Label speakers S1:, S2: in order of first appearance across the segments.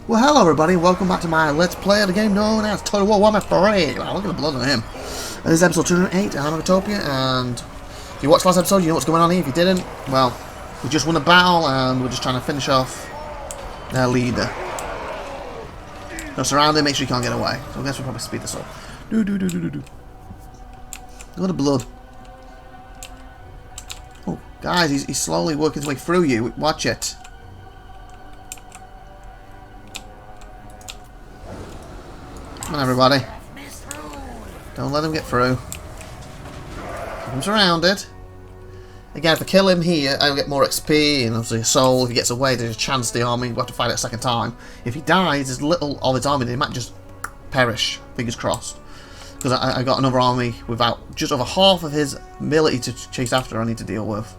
S1: Well, hello everybody, welcome back to my Let's Play of the game known as Total War Warhammer 3. Wow, look at the blood on him. This is episode 208, IVATOPIA, and if you watched last episode, you know what's going on here. If you didn't, well, we just won a battle, and we're just trying to finish off their leader. Now surround him, make sure he can't get away. So I guess we'll probably speed this up. Look at the blood. Oh, guys, he's slowly working his way through you. Watch it. Come on, everybody. Don't let him get through. Keep him surrounded. Again, if I kill him here, I'll get more XP and obviously a soul. If he gets away, there's a chance the army will have to fight it a second time. If he dies, there's little of his army, they might just perish. Fingers crossed. Because I got another army without just over half of his ability to chase after I need to deal with.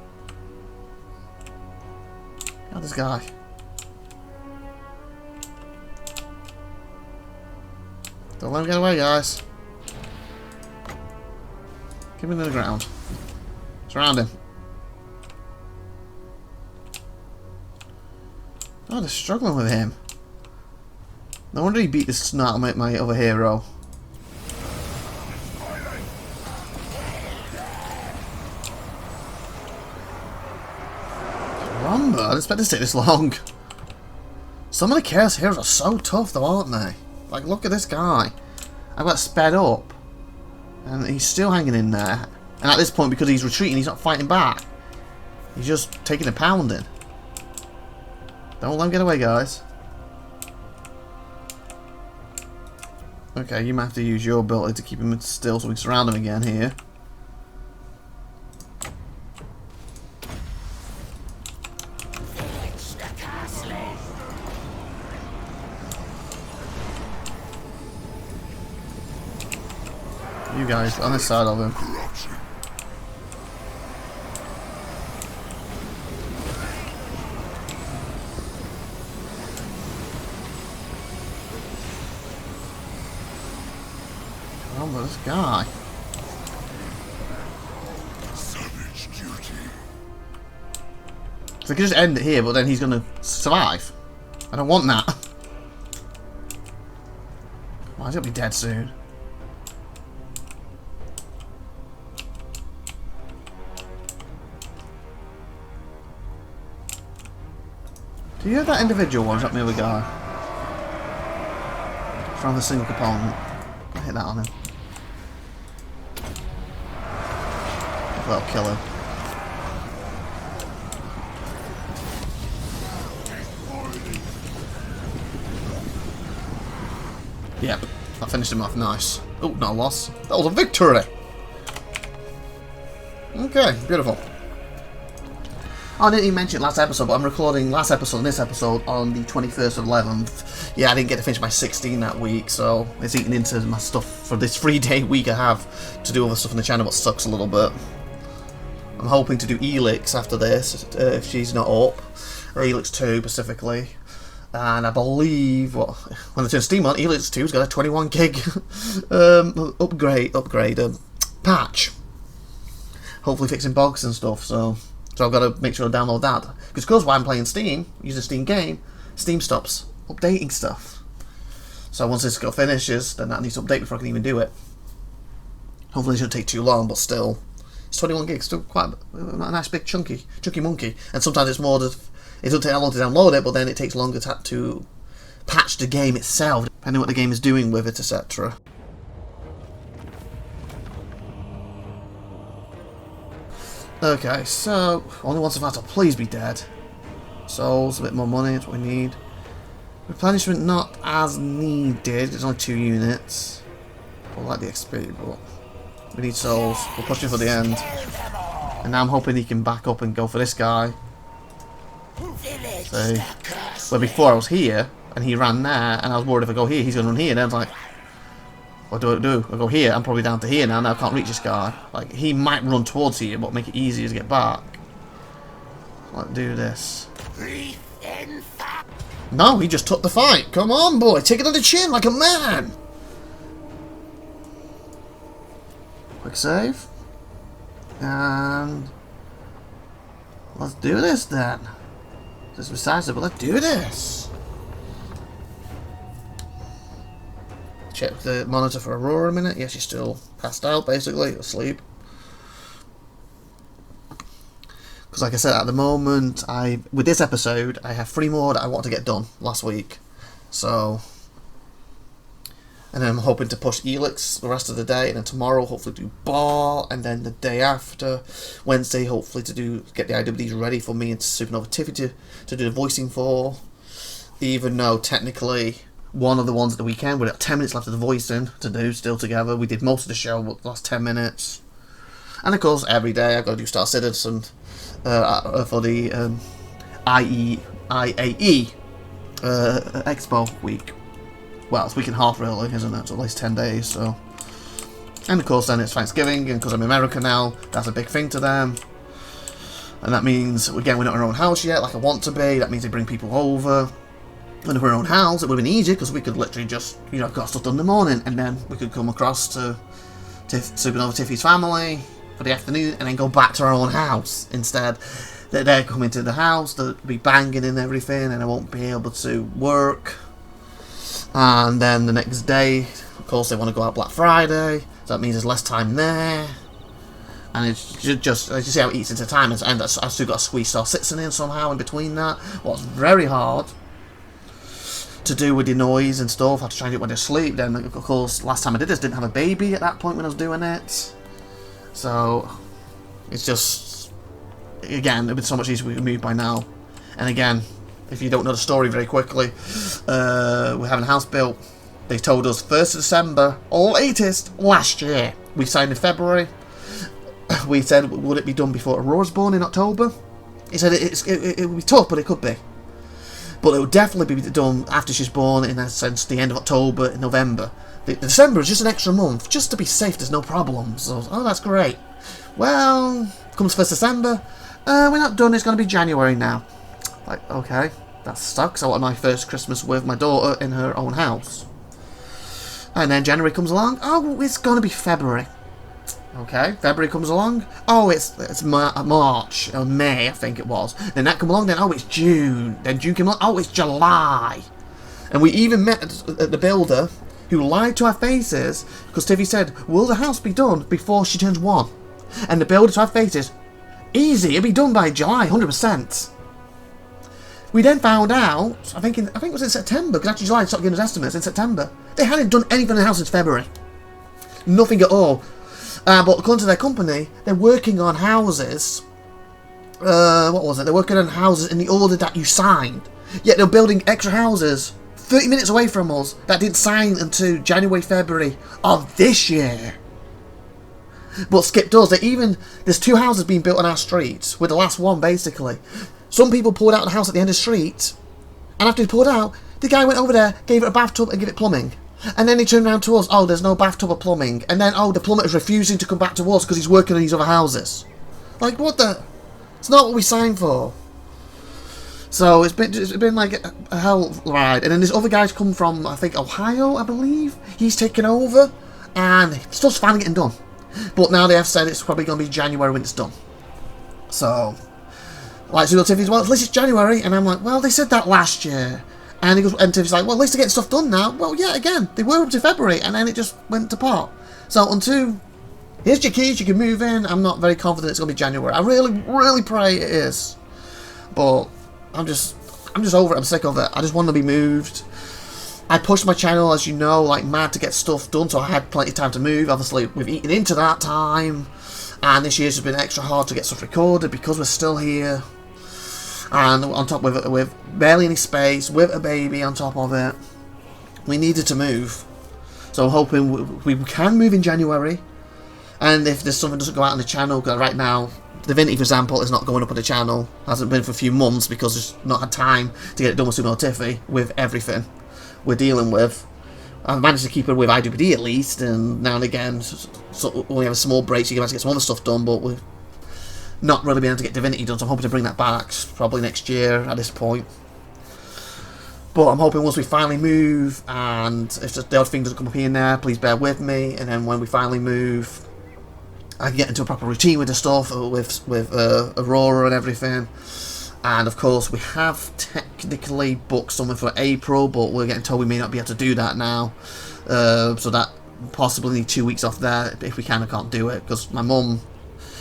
S1: Look at this guy. Don't let him get away, guys. Keep him to the ground. Surround him. Oh, they're struggling with him. No wonder he beat the snot of my other hero. Rumba, I didn't expect this to take this long. Some of the Chaos heroes are so tough though, aren't they? Like, look at this guy. I got sped up. And he's still hanging in there. And at this point, because he's retreating, he's not fighting back. He's just taking a pounding. Don't let him get away, guys. Okay, you might have to use your ability to keep him still so we can surround him again here.
S2: Viltch The Curseling.
S1: You guys, on this side of him. Oh, but this guy.
S2: Savage duty.
S1: So I could just end it here, but then he's going to survive. I don't want that. Why is he going to be dead soon? Do you have that individual one? Is that the other guy? From the single component. I'll hit that on him. That'll kill him. Yep, I finished him off nice. Oh, not a loss. That was a victory! Okay, beautiful. I didn't even mention it last episode, but I'm recording last episode and this episode on the 21st of 11th. Yeah, I didn't get to finish my 16 that week, so it's eating into my stuff for this 3-day week I have to do other stuff on the channel, but sucks a little bit. I'm hoping to do Elix after this, if she's not up, or Elix 2 specifically. And I believe, well, when I turn Steam on, Elix 2's got a 21 gig upgrade patch. Hopefully fixing bugs and stuff, so I've got to make sure to download that. Because while I'm playing Steam, using a Steam game, Steam stops updating stuff. So once this finishes, then that needs to update before I can even do it. Hopefully it shouldn't take too long, but still. It's 21 gigs, still quite a nice big chunky monkey. And sometimes it's more that it doesn't take that long to download it, but then it takes longer to patch the game itself, depending on what the game is doing with it, etc. Okay, so only one survivor, please be dead. Souls, a bit more money, that's what we need. Replenishment not as needed, it's only 2 units. I like the XP, but we need souls. We're pushing for the end. And now I'm hoping he can back up and go for this guy. See? Where before I was here, and he ran there, and I was worried if I go here, he's going to run here. And then I was like, what do I do? I go here, I'm probably down to here now, I can't reach this guy. Like, he might run towards here, but make it easier to get back. Let's do this. No, he just took the fight. Come on, boy, take it on the chin like a man. Quick save. And let's do this then. This is decisive, but let's do this. check the monitor for Aurora a minute. Yeah, she's still passed out, basically, asleep. Because like I said, at the moment, with this episode, I have 3 more that I want to get done last week. So, and then I'm hoping to push Elix the rest of the day, and then tomorrow hopefully do Bar, and then the day after, Wednesday, hopefully to get the IWDs ready for me and Supernova Tiffy to do the voicing for. Even though technically one of the ones at the weekend, we've got 10 minutes left of the voicing to do still together. We did most of the show, but the last 10 minutes. And of course, every day I've got to do Star Citizen for the IAE Expo week. Well, it's a week and a half really, isn't it? So at least 10 days, so. And of course then it's Thanksgiving, and because I'm in America now, that's a big thing to them. And that means, again, we're not in our own house yet, like I want to be. That means they bring people over. And if we're in our own house, it would have been easy, because we could literally just, you know, got stuff done in the morning, and then we could come across to Supernova Tiffy's family for the afternoon, and then go back to our own house. Instead, they're coming to the house, they'll be banging and everything, and I won't be able to work. And then the next day, of course, they want to go out Black Friday, so that means there's less time there. And it's just, as you see how it eats into time, and I've still got to squeeze Star Citizen in somehow in between that. What's very hard to do with the noise and stuff, I have to try and do it when they're asleep. Then, of course, last time I did this, didn't have a baby at that point when I was doing it. So, it's just, again, it'd been so much easier if we could move by now. And again, if you don't know the story very quickly, we're having a house built. They told us 1st of December, or latest, last year. We signed in February. We said, would it be done before Aurora's born in October? He said it would be tough, but it could be. But it would definitely be done after she's born, in a sense, the end of October and November. The December is just an extra month, just to be safe, there's no problems. So, oh, that's great. Well, comes 1st December, we're not done, it's going to be January now. Like, okay, that sucks. I want my first Christmas with my daughter in her own house. And then January comes along, oh, it's going to be February. Okay, February comes along, oh, it's March, or May, I think it was. Then that come along, then, oh, it's June. Then June came along, oh, it's July. And we even met at the builder, who lied to our faces, because Tiffy said, will the house be done before she turns 1? And the builder to our faces, easy, it'll be done by July, 100%. We then found out, I think it was in September, because actually July stopped giving us estimates in September. They hadn't done anything in the house since February. Nothing at all. But according to their company, they're working on houses. What was it? They're working on houses in the order that you signed. Yet they're building extra houses 30 minutes away from us that didn't sign until January, February of this year. But skipped us. There's 2 houses being built on our street. We're the last one, basically. Some people pulled out the house at the end of the street, and after he pulled out, the guy went over there, gave it a bathtub and gave it plumbing. And then he turned around to us, oh, there's no bathtub or plumbing. And then, oh, the plumber is refusing to come back to us because he's working on these other houses. Like, what the? It's not what we signed for. So it's been like a hell ride. And then this other guy's come from, I think, Ohio, I believe. He's taken over, and stuff's finally getting done. But now they have said it's probably going to be January when it's done. So, like, so Tiffy's, well, at least it's January. And I'm like, well, they said that last year. And he goes, and Tiffy's like, well, at least they're getting stuff done now. Well, yeah, again, they were up to February, and then it just went to pot. So, until, here's your keys, you can move in. I'm not very confident it's going to be January. I really, really pray it is. But, I'm just over it. I'm sick of it. I just want to be moved. I pushed my channel, as you know, like mad to get stuff done, so I had plenty of time to move. Obviously, we've eaten into that time. And this year's just been extra hard to get stuff recorded because we're still here. And on top with barely any space, with a baby on top of it, we needed to move. So I'm hoping we can move in January. And if there's something that doesn't go out on the channel, because right now, the Vinty, for example, is not going up on the channel. Hasn't been for a few months because there's not had time to get it done with Supernova Tiffy, with everything we're dealing with. I've managed to keep it with IWD at least, and now and again, so when we have a small break, so you can get some other stuff done, but we've not really been able to get Divinity done, so I'm hoping to bring that back probably next year at this point. But I'm hoping once we finally move, and if the odd thing doesn't come up here and there, please bear with me, and then when we finally move, I can get into a proper routine with the stuff, with Aurora and everything, And of course, we have technically booked something for April, but we're getting told we may not be able to do that now. So that possibly need 2 weeks off there if we can. I can't do it because my mum,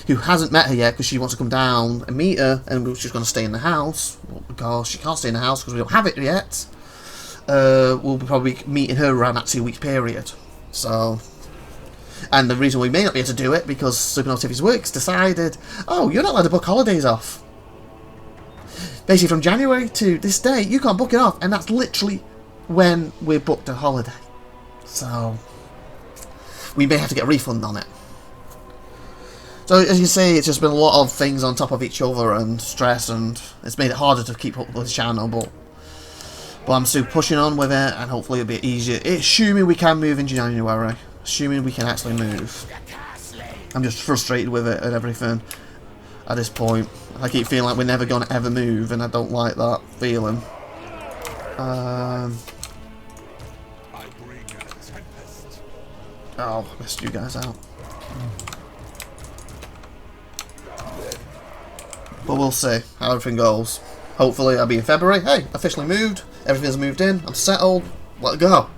S1: who hasn't met her yet because she wants to come down and meet her, and she's going to stay in the house because she can't stay in the house because we don't have it yet. We'll be probably meeting her around that 2 week period. So, and the reason we may not be able to do it because Supernova TV's Works decided, oh, you're not allowed to book holidays off. Basically, from January to this day, you can't book it off, and that's literally when we booked a holiday. So, we may have to get a refund on it. So, as you see, it's just been a lot of things on top of each other and stress, and it's made it harder to keep up with the channel, but I'm still pushing on with it, and hopefully it'll be easier. Assuming we can move in January. Assuming we can actually move. I'm just frustrated with it and everything at this point. I keep feeling like we're never going to ever move, and I don't like that feeling. Oh, I missed you guys out. But we'll see how everything goes. Hopefully I'll be in February. Hey, officially moved. Everything's moved in. I'm settled. Let it go.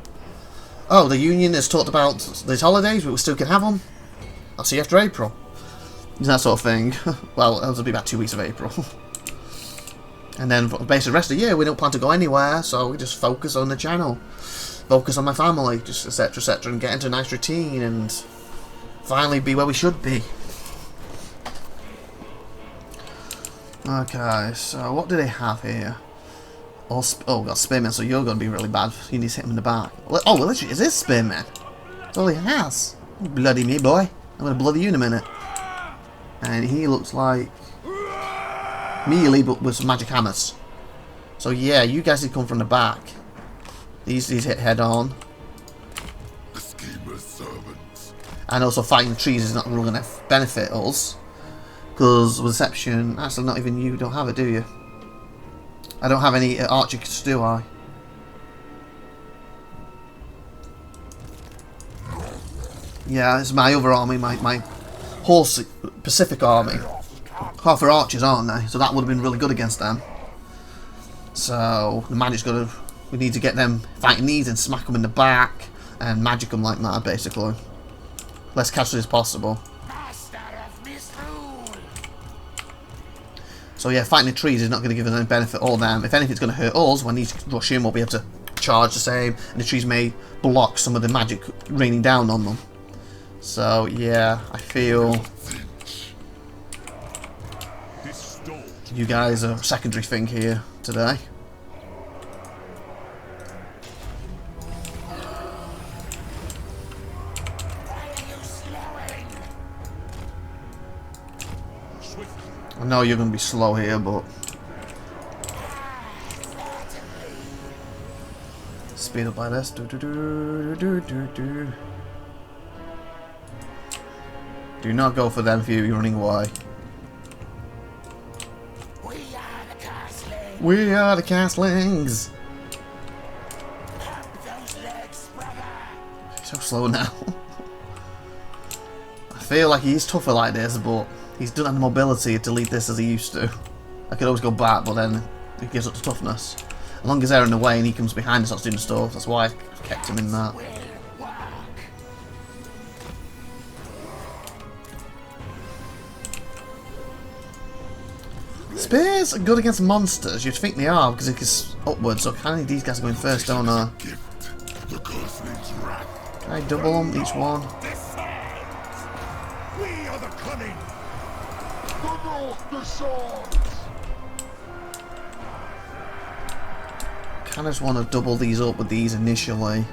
S1: Oh, the union has talked about these holidays, but we still can have them. I'll see you after April. That sort of thing. Well, it'll be about 2 weeks of April. And then, basically, the rest of the year, we don't plan to go anywhere, so we just focus on the channel. Focus on my family, just etc, etc, and get into a nice routine, and finally be where we should be. Okay, so what do they have here? Oh, got Spearman, so you're going to be really bad. You need to hit him in the back. Oh, well, literally, is this Spearman? That's all he has. Bloody me, boy. I'm going to bloody you in a minute. And he looks like melee, but with some magic hammers. So yeah, you guys need to come from the back. These hit head on.
S2: The schemer's servants.
S1: And also fighting the trees is not really going to benefit us. Because reception, actually not even you don't have it, do you? I don't have any archers, do I? Yeah, it's my other army, my whole Pacific army. Half are archers, aren't they? So that would have been really good against them. So the magic's got to. We need to get them fighting these and smack them in the back and magic them like that, basically. Less casualty as possible. So yeah, fighting the trees is not going to give us any benefit or them. If anything, it's going to hurt us. When these rush in, we'll be able to charge the same, and the trees may block some of the magic raining down on them. So yeah, I feel you guys are a secondary thing here today. I know you're going to be slow here, but speed up by this. Do not go for them if you're running away. We are the castlings. He's so slow now. I feel like he's tougher like this, but he's doesn't have the mobility to lead this as he used to. I could always go back, but then he gives up the toughness. As long as they're in the way and he comes behind and starts doing stuff, that's why I kept him in that. Spears are good against monsters. You'd think they are because it's upwards, so kind of these guys are going first, don't I?
S2: The Curseling's wrath.
S1: Can I double them, each one?
S2: We are the cunning. The North, the swords.
S1: Kind of just want to double these up with these initially.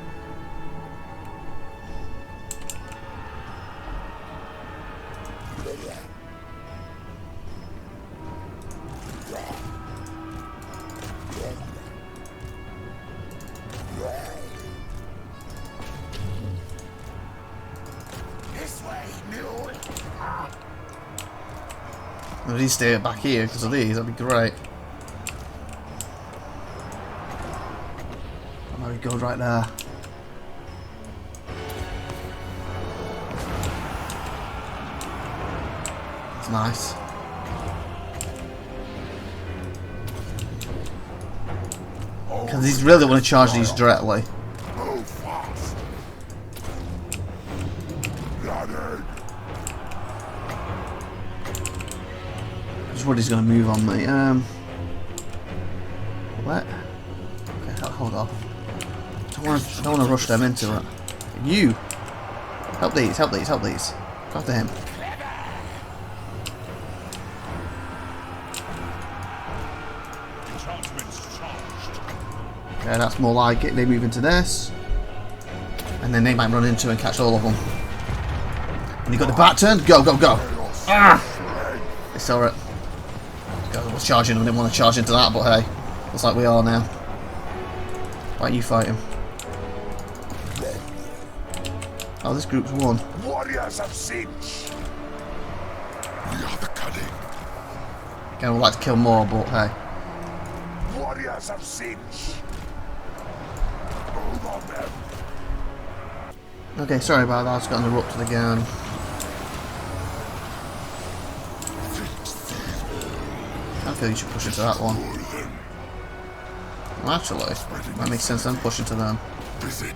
S1: If these stay back here because of these, that'd be great. There we go, right there. That's nice. Because he's really want to charge these directly.
S2: Move fast. Blooded.
S1: Just what he's going to move on me. What? Okay, hold on. I don't want to rush them into it. You! Help these, help these, help these. Go after him. Yeah, that's more like it. They move into this. And then they might run into and catch all of them. And you got the back turn. Go, go, go. Ah! They saw it. God, I was charging. I didn't want to charge into that, but hey. Looks like we are now. Why don't you fight him? Oh, this group's won.
S2: Warriors of Viltch. We are the cunning.
S1: Again, I would like to kill more, but hey.
S2: Warriors of Viltch. Move on them.
S1: Okay, sorry about that. I just got interrupted again. I feel you should push into that one. Well, actually, that makes sense then, push into them.
S2: Visit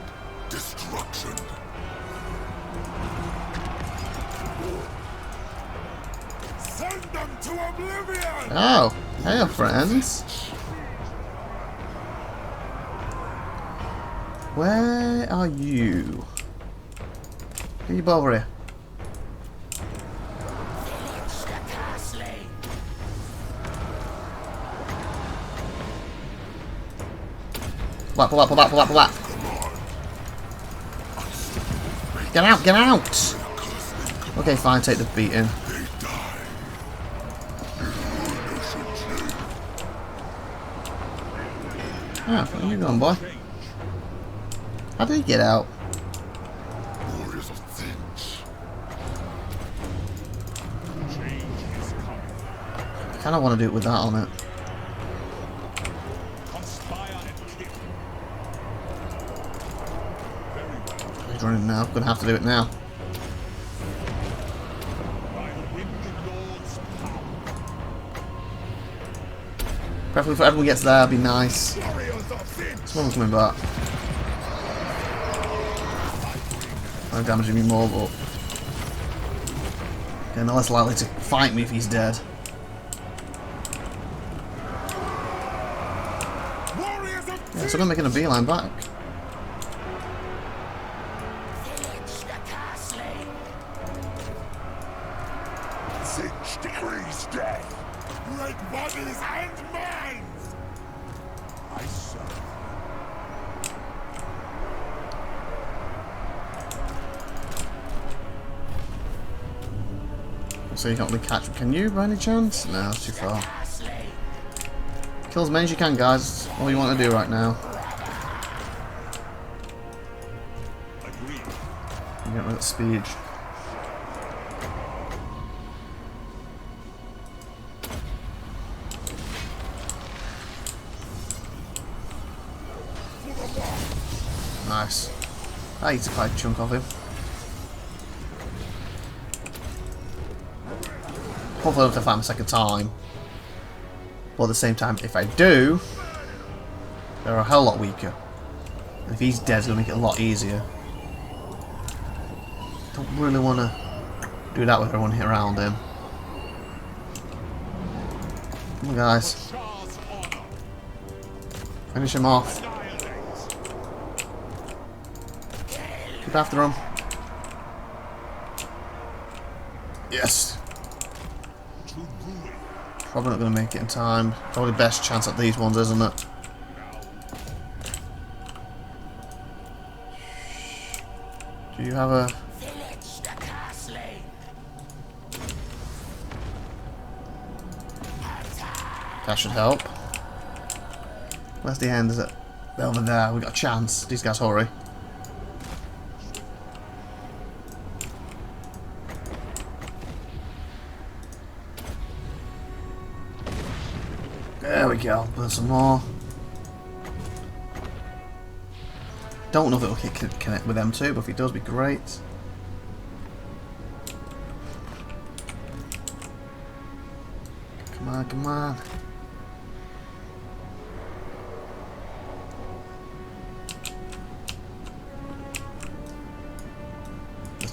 S2: destruction. Send them to oblivion.
S1: Oh, hey friends. Where are you? Are you over here?
S2: Viltch The Curseling.
S1: Pull up, pull up, pull up, pull up. Get out, get out! Okay, fine, take the beating. Ah, where are you going, boy? How did he get out?
S2: Warriors of Viltch.
S1: I kind of want to do it with that on it. He's running now. Gonna have to do it now. Preferably if everyone gets there, it'd be nice. Someone's coming back. I'm damaging me more, but okay, no less likely to fight me if he's dead. Yeah, so I'm making a beeline back.
S2: Viltch The Curseling. Viltch decrees death. Red bodies and minds. I serve.
S1: So you can't really catch him. Can you, by any chance? No, it's too far. Kill as many as you can, guys. That's all you want to do right now. You get rid of speed. Nice. I eat quite a chunk of him. Hopefully I don't have to fight him a second time. But at the same time, if I do, they're a hell lot weaker. And if he's dead, it's going to make it a lot easier. Don't really want to do that with everyone hit around him. Come on, guys. Finish him off. Keep after him. Yes. Probably not going to make it in time. Probably best chance at these ones, isn't it? Do you have a...
S2: Viltch The Curseling.
S1: That should help. Where's the end, is it? They're over there. We got a chance. These guys hurry. There we go. Put some more. Don't know if it'll connect with them too, but if it does, be great. Come on, come on.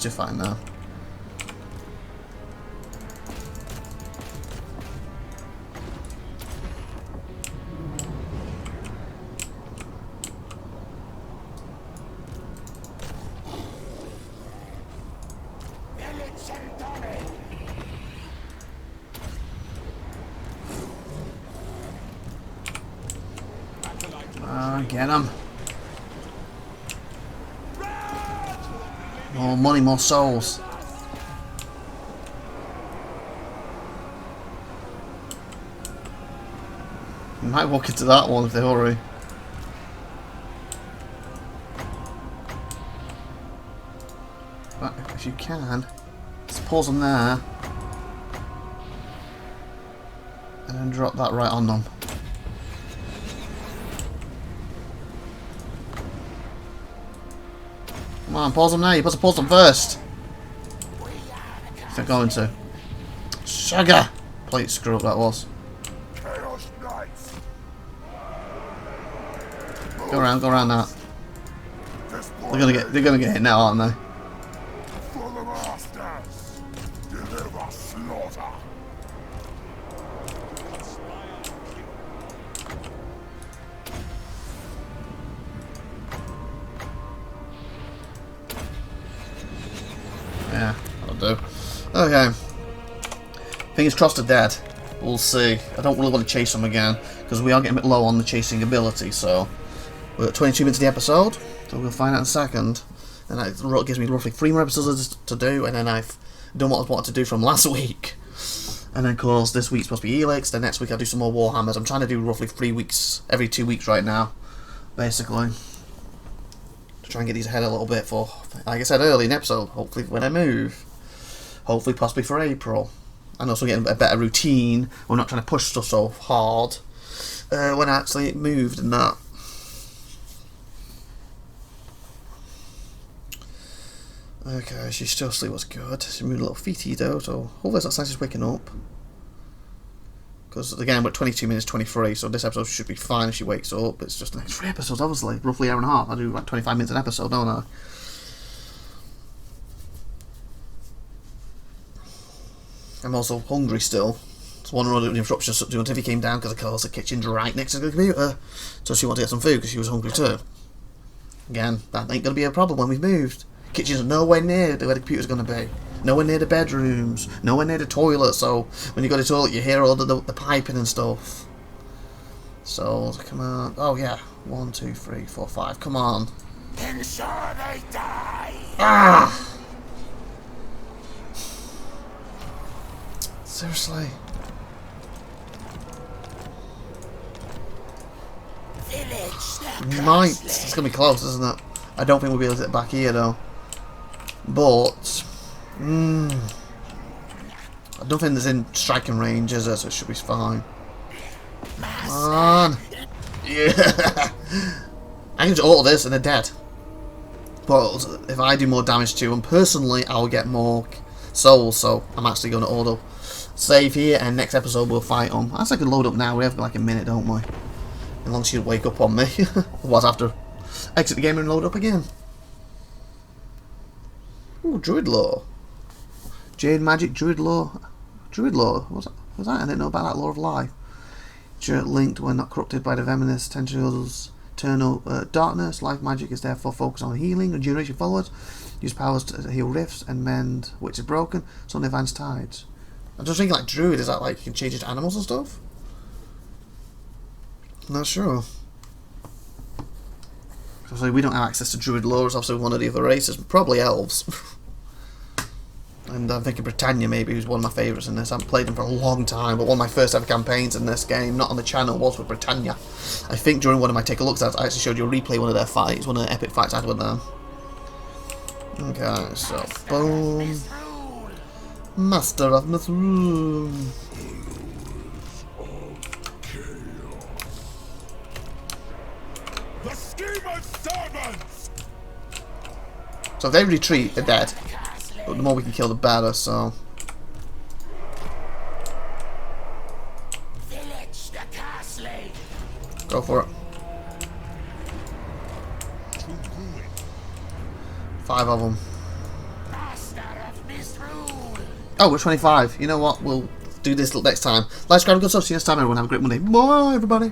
S1: to find now. Get him. More money, more souls. You might walk into that one if they hurry. But if you can, just pause them there. And then drop that right on them. Come on, pause them now. You're supposed to pause them first. If they're going to. SEGA! Plate screw up that was. Go around that. They're gonna get hit now, aren't they? Yeah, that'll do. Okay. Fingers crossed they're dead. We'll see. I don't really want to chase them again, because we are getting a bit low on the chasing ability, so... We're at 22 minutes of the episode, so we'll find out in a second. And that gives me roughly 3 more episodes to do, and then I've done what I wanted to do from last week. And then, of course, this week's supposed to be Helix, then next week I'll do some more Warhammers. I'm trying to do roughly 3 weeks, every 2 weeks right now, basically. To try and get these ahead a little bit for, like I said earlier in the episode, hopefully when I move. Hopefully possibly for April. And also getting a better routine. We're not trying to push stuff so hard when I actually moved and that. Okay, she's still asleep, what's good. She moved a little feety though, so hopefully it's not nice she's waking up. Because again, we're at 22 minutes 23, so this episode should be fine if she wakes up. It's just the next 3 episodes, obviously. Roughly an hour and a half. I do like 25 minutes an episode, don't I? I'm also hungry still. So one of the interruptions to TV came down because of course the kitchen's right next to the computer. So she wanted to get some food because she was hungry too. Again, that ain't going to be a problem when we've moved. Kitchen's nowhere near where the computer's going to be. Nowhere near the bedrooms. Nowhere near the toilet. So when you go to the toilet, you hear all the piping and stuff. So come on. Oh yeah. 1, 2, 3, 4, 5. Come on.
S2: Ensure they die.
S1: Ah! Seriously.
S2: Viltch The
S1: Might.
S2: Curseling.
S1: It's going to be close, isn't it? I don't think we'll be able to get back here though. But I don't think there's in striking range, is it? So it should be fine. Come on. Yeah. I can just auto this and they're dead. But if I do more damage to them, personally, I'll get more souls. So I'm actually going to auto save here, and next episode we'll fight them. I can load up now. We have like a minute, don't we? As long as she'll wake up on me. Otherwise, I have to exit the game and load up again. Ooh, Druid Law. Jade Magic, Druid Law. Druid Law. What's that? I didn't know about that Law of Life. Linked when not corrupted by the venomous tentacles. Eternal darkness. Life magic is therefore focused on healing. Regeneration followers. Use powers to heal rifts and mend which is broken. Some advanced tides. I'm just thinking like Druid, is that like you can change it to animals and stuff? I'm not sure. Obviously we don't have access to Druid laws, obviously one of the other races, probably elves. And I'm thinking Britannia maybe, who's one of my favourites in this. I haven't played them for a long time, but one of my first ever campaigns in this game, not on the channel, was with Britannia. I think during one of my take-a-looks I actually showed you a replay of one of their fights, one of the epic fights I had with them. Okay, so boom. Master of Misrule.
S2: The schemer's servants.
S1: So if they retreat, they're dead. But the more we can kill, the better, so...
S2: Viltch The Curseling.
S1: Go for it. 5 of them. Oh, we're 25. You know what? We'll do this next time. Like, subscribe, and good stuff. See you next time, everyone. Have a great Monday. Bye, everybody.